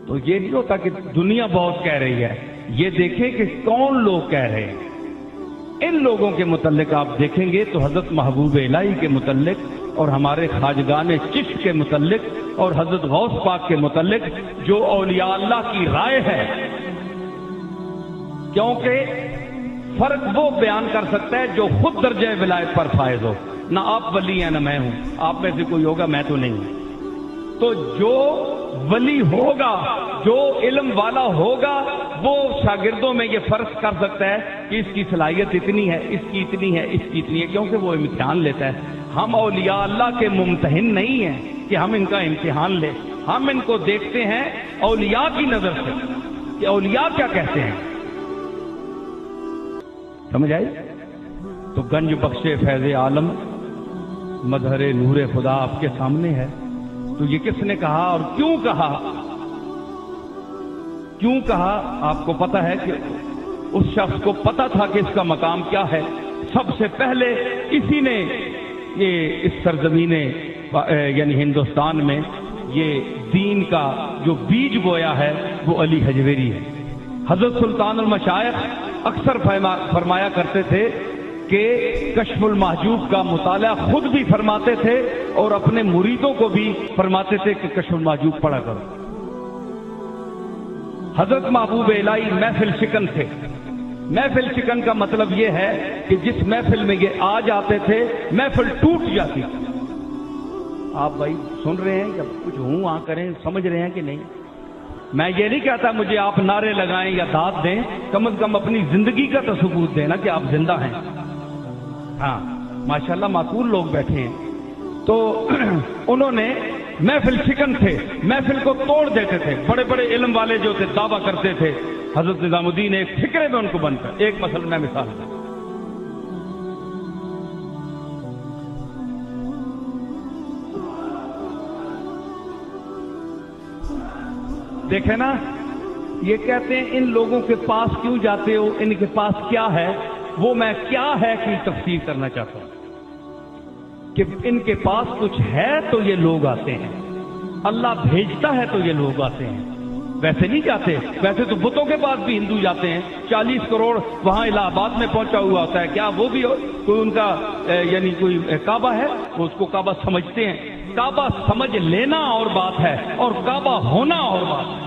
تو یہ نہیں ہوتا کہ دنیا بہت کہہ رہی ہے، یہ دیکھیں کہ کون لوگ کہہ رہے ہیں۔ ان لوگوں کے متعلق آپ دیکھیں گے تو حضرت محبوب الہی کے متعلق اور ہمارے خواجگان چشت کے متعلق اور حضرت غوث پاک کے متعلق جو اولیاء اللہ کی رائے ہے، کیونکہ فرق وہ بیان کر سکتا ہے جو خود درجہ ولایت پر فائز ہو۔ نہ آپ ولی ہیں نہ میں ہوں، آپ میں سے کوئی ہوگا، میں تو نہیں ہوں۔ تو جو ولی ہوگا، جو علم والا ہوگا، وہ شاگردوں میں یہ فرق کر سکتا ہے کہ اس کی صلاحیت اتنی ہے، اس کی اتنی ہے، اس کی اتنی ہے، کیونکہ وہ امتحان لیتا ہے۔ ہم اولیاء اللہ کے ممتحن نہیں ہیں کہ ہم ان کا امتحان لیں، ہم ان کو دیکھتے ہیں اولیاء کی نظر سے کہ اولیاء کیا کہتے ہیں۔ سمجھ آئی؟ تو گنج بخش فیض عالم مظہر نور خدا آپ کے سامنے ہے۔ تو یہ کس نے کہا اور کیوں کہا؟ کیوں کہا؟ آپ کو پتا ہے کہ اس شخص کو پتا تھا کہ اس کا مقام کیا ہے۔ سب سے پہلے اسی نے یہ اس سرزمین یعنی ہندوستان میں یہ دین کا جو بیج بویا ہے وہ علی حجویری ہے۔ حضرت سلطان المشائخ اکثر فرمایا کرتے تھے کہ کشف المحجوب کا مطالعہ خود بھی فرماتے تھے اور اپنے مریدوں کو بھی فرماتے تھے کہ کشف المحجوب پڑھا کرو۔ حضرت محبوب الہی محفل شکن تھے۔ محفل شکن کا مطلب یہ ہے کہ جس محفل میں یہ آ جاتے تھے محفل ٹوٹ جاتی۔ آپ بھائی سن رہے ہیں کہ کچھ ہوں آ کریں، سمجھ رہے ہیں کہ نہیں؟ میں یہ نہیں کہتا مجھے آپ نعرے لگائیں یا داد دیں، کم از کم اپنی زندگی کا تو ثبوت دیں نا کہ آپ زندہ ہیں۔ ہاں ماشاءاللہ معقول لوگ بیٹھے ہیں۔ تو انہوں نے محفل شکن تھے، محفل کو توڑ دیتے تھے۔ بڑے بڑے علم والے جو تھے دعویٰ کرتے تھے۔ حضرت نظام الدین ایک فکرے میں ان کو بند کر، ایک مثلا میں مثال دوں، دیکھیں نا، یہ کہتے ہیں ان لوگوں کے پاس کیوں جاتے ہو، ان کے پاس کیا ہے؟ وہ میں کیا ہے کہ تفسیر کرنا چاہتا ہوں کہ ان کے پاس کچھ ہے تو یہ لوگ آتے ہیں، اللہ بھیجتا ہے تو یہ لوگ آتے ہیں، ویسے نہیں جاتے۔ ویسے تو بتوں کے پاس بھی ہندو جاتے ہیں، 40 کروڑ وہاں الہ آباد میں پہنچا ہوا ہوتا ہے۔ کیا وہ بھی کوئی ان کا یعنی کوئی کعبہ ہے؟ وہ اس کو کعبہ سمجھتے ہیں۔ کعبہ سمجھ لینا اور بات ہے اور کعبہ ہونا اور بات ہے۔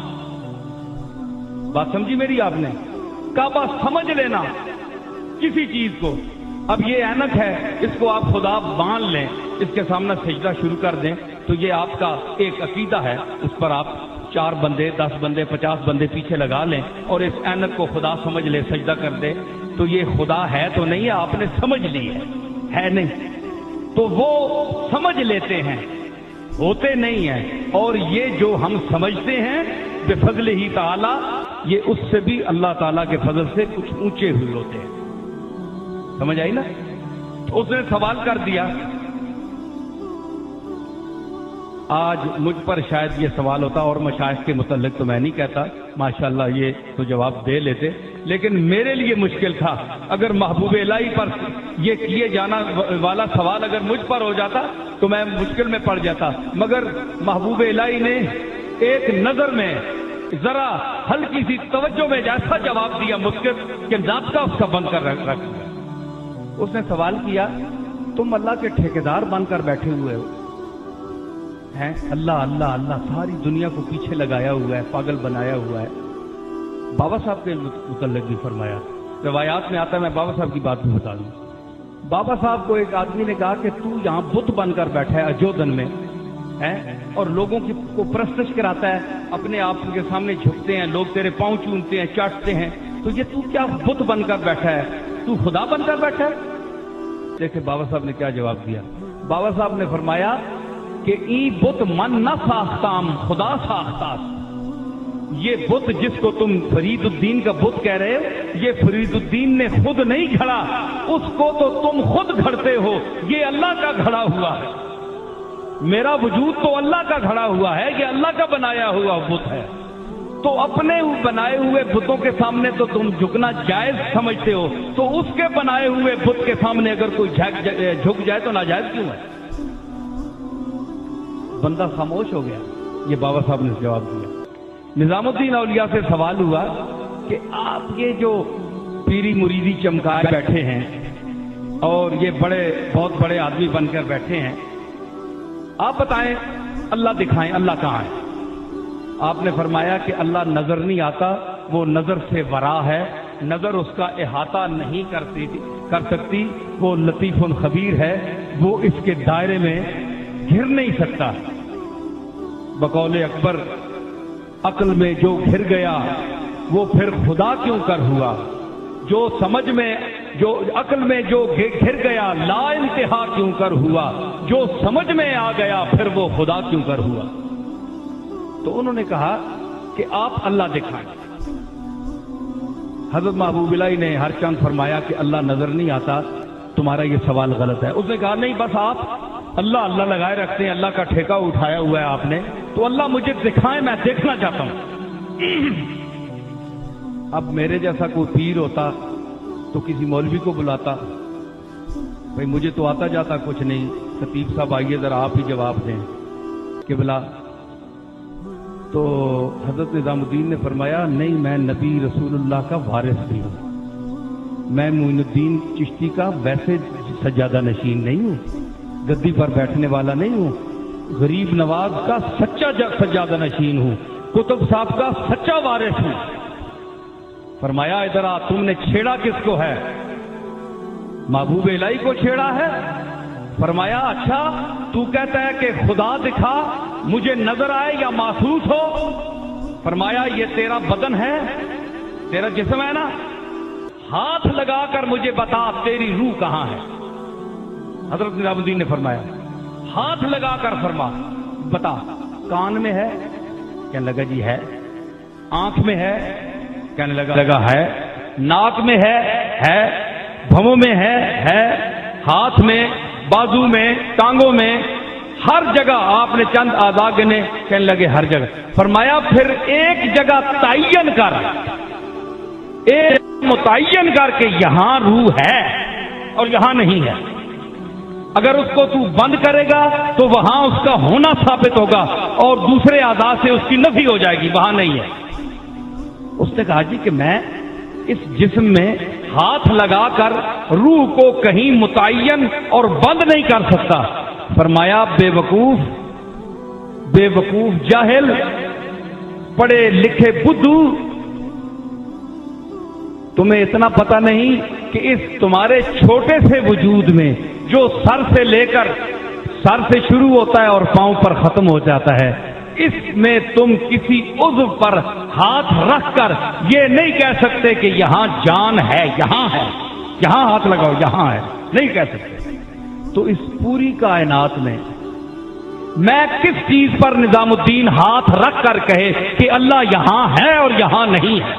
بات سمجھی میری آپ نے؟ کعبہ سمجھ لینا کسی چیز کو، اب یہ اینک ہے، اس کو آپ خدا مان لیں، اس کے سامنے سجدہ شروع کر دیں تو یہ آپ کا ایک عقیدہ ہے، اس پر آپ 4 بندے 10 بندے 50 بندے پیچھے لگا لیں اور اس اینک کو خدا سمجھ لیں، سجدہ کر دیں، تو یہ خدا ہے تو نہیں ہے، آپ نے سمجھ لی ہے نہیں۔ تو وہ سمجھ لیتے ہیں، ہوتے نہیں ہیں۔ اور یہ جو ہم سمجھتے ہیں بفضل ہی تعالی، یہ اس سے بھی اللہ تعالیٰ کے فضل سے کچھ اونچے ہوئے ہوتے ہیں۔ سمجھ آئی نا؟ تو اس نے سوال کر دیا۔ آج مجھ پر شاید یہ سوال ہوتا، اور مشائخ کے متعلق تو میں نہیں کہتا، ماشاءاللہ یہ تو جواب دے لیتے، لیکن میرے لیے مشکل تھا اگر محبوب الہی پر یہ کیے جانا والا سوال اگر مجھ پر ہو جاتا تو میں مشکل میں پڑ جاتا، مگر محبوب الہی نے ایک نظر میں ذرا ہلکی سی توجہ میں ایسا جواب دیا مشکل کہ ضابطہ اس کا بند کر رکھ دیا۔ اس نے سوال کیا، تم اللہ کے ٹھیکیدار بن کر بیٹھے ہوئے ہو ہیں، اللہ اللہ اللہ ساری دنیا کو پیچھے لگایا ہوا ہے، پاگل بنایا ہوا ہے۔ بابا صاحب کے متعلق بھی فرمایا، روایات میں آتا ہے، میں بابا صاحب کی بات بھی بتا دوں۔ بابا صاحب کو ایک آدمی نے کہا کہ تو یہاں بت بن کر بیٹھا ہے اجودن میں ہے اور لوگوں کی کو پرستش کراتا ہے، اپنے آپ کے سامنے جھکتے ہیں لوگ، تیرے پاؤں چومتے ہیں، چاٹتے ہیں، تو یہ تو کیا بت بن کر بیٹھا ہے، تو خدا بن کر بیٹھا ہے؟ دیکھیں بابا صاحب نے کیا جواب دیا۔ بابا صاحب نے فرمایا کہ ای بت من نہ ساختام خدا ساختاس، یہ بت جس کو تم فرید الدین کا بت کہہ رہے ہو، یہ فرید الدین نے خود نہیں گھڑا، اس کو تو تم خود گھڑتے ہو، یہ اللہ کا گھڑا ہوا ہے۔ میرا وجود تو اللہ کا گھڑا ہوا ہے، یہ اللہ کا بنایا ہوا بت ہے، تو اپنے بنائے ہوئے بتوں کے سامنے تو تم جھکنا جائز سمجھتے ہو، تو اس کے بنائے ہوئے بت کے سامنے اگر کوئی جھک جائے تو ناجائز کیوں ہے؟ بندہ خاموش ہو گیا۔ یہ بابا صاحب نے جواب دیا۔ نظام الدین اولیاء سے سوال ہوا کہ آپ یہ جو پیری مریدی چمکائے بیٹھے ہیں اور یہ بہت بڑے آدمی بن کر بیٹھے ہیں، آپ بتائیں اللہ دکھائیں، اللہ کہاں ہے؟ آپ نے فرمایا کہ اللہ نظر نہیں آتا، وہ نظر سے ورا ہے، نظر اس کا احاطہ نہیں کر سکتی، وہ لطیف خبیر ہے، وہ اس کے دائرے میں گھر نہیں سکتا۔ بقول اکبر، عقل میں جو گھر گیا وہ پھر خدا کیوں کر ہوا، جو سمجھ میں جو عقل میں جو گھر گیا لا انتہا کیوں کر ہوا، جو سمجھ میں آ گیا پھر وہ خدا کیوں کر ہوا۔ تو انہوں نے کہا کہ آپ اللہ دکھائیں۔ حضرت محبوب الہی نے ہر چند فرمایا کہ اللہ نظر نہیں آتا، تمہارا یہ سوال غلط ہے۔ اس نے کہا نہیں، بس آپ اللہ اللہ لگائے رکھتے ہیں، اللہ کا ٹھیکہ اٹھایا ہوا ہے آپ نے، تو اللہ مجھے دکھائیں، میں دیکھنا چاہتا ہوں۔ اب میرے جیسا کوئی پیر ہوتا تو کسی مولوی کو بلاتا، بھئی مجھے تو آتا جاتا کچھ نہیں، خطیب صاحب آئیے ذرا آپ ہی جواب دیں کہ بلا۔ تو حضرت نظام الدین نے فرمایا نہیں، میں نبی رسول اللہ کا وارث بھی ہوں، میں معین الدین چشتی کا ویسے سجادہ نشین نہیں ہوں، گدی پر بیٹھنے والا نہیں ہوں، غریب نواز کا سچا سجادہ نشین ہوں، قطب صاحب کا سچا وارث ہوں۔ فرمایا ادھر آ، تم نے چھیڑا کس کو ہے؟ محبوب الہی کو چھیڑا ہے۔ فرمایا اچھا، تو کہتا ہے کہ خدا دکھا، مجھے نظر آئے یا محسوس ہو۔ فرمایا یہ تیرا بدن ہے، تیرا جسم ہے نا، ہاتھ لگا کر مجھے بتا تیری روح کہاں ہے۔ حضرت نظام الدین نے فرمایا ہاتھ لگا کر فرما بتا، کان میں ہے؟ کہنے لگا جی ہے۔ آنکھ میں ہے؟ کہنے لگا ہے۔ ناک میں ہے؟ بھووں میں ہے۔ ہاتھ میں، بازو میں، ٹانگوں میں، ہر جگہ آپ نے چند اعضاء گنے، کہنے لگے ہر جگہ۔ فرمایا پھر ایک جگہ تعین کر، ایک متعین کر کے یہاں روح ہے اور یہاں نہیں ہے۔ اگر اس کو تو بند کرے گا تو وہاں اس کا ہونا ثابت ہوگا اور دوسرے اعضاء سے اس کی نفی ہو جائے گی، وہاں نہیں ہے۔ اس نے کہا جی کہ میں اس جسم میں ہاتھ لگا کر روح کو کہیں متعین اور بند نہیں کر سکتا۔ فرمایا بے وقوف جاہل، پڑھے لکھے بدھو، تمہیں اتنا پتہ نہیں کہ اس تمہارے چھوٹے سے وجود میں جو سر سے لے کر سر سے شروع ہوتا ہے اور پاؤں پر ختم ہو جاتا ہے، اس میں تم کسی عضو پر ہاتھ رکھ کر یہ نہیں کہہ سکتے کہ یہاں جان ہے، یہاں ہے، یہاں ہاتھ لگاؤ، یہاں ہے، نہیں کہہ سکتے۔ تو اس پوری کائنات میں میں کس چیز پر نظام الدین ہاتھ رکھ کر کہے کہ اللہ یہاں ہے اور یہاں نہیں ہے؟